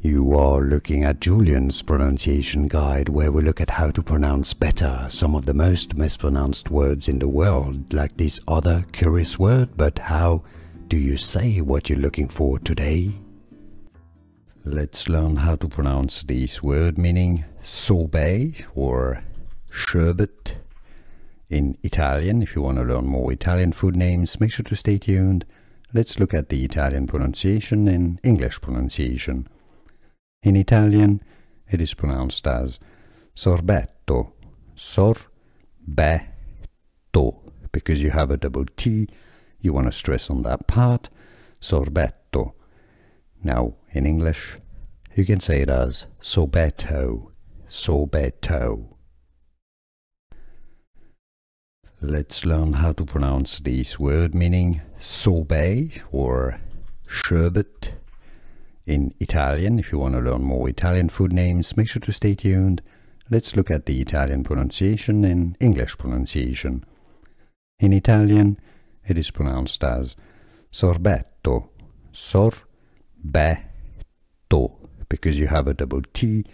You are looking at Julian's pronunciation guide, where we look at how to pronounce better some of the most mispronounced words in the world, like this other curious word. But how do you say what you're looking for today? Let's learn how to pronounce this word meaning sorbet or sherbet in Italian. If you want to learn more Italian food names, make sure to stay tuned. Let's look at the Italian pronunciation and English pronunciation. In Italian, it is pronounced as sorbetto, sorbetto. Because you have a double T, you want to stress on that part, sorbetto. Now, in English, you can say it as sorbetto, sorbetto. Let's learn how to pronounce this word meaning sorbet or sherbet in Italian. If you want to learn more Italian food names, make sure to stay tuned. Let's look at the Italian pronunciation and English pronunciation. In Italian, it is pronounced as sorbetto, sorbetto. Because you have a double T,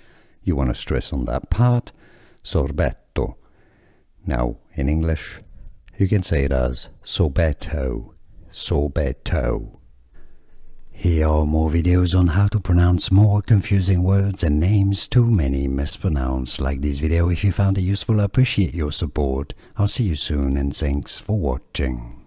you want to stress on that part, sorbetto. Now, in English, you can say it as sorbetto, sorbetto. Here are more videos on how to pronounce more confusing words and names too many mispronounced. Like this video if you found it useful. I appreciate your support. I'll see you soon and thanks for watching.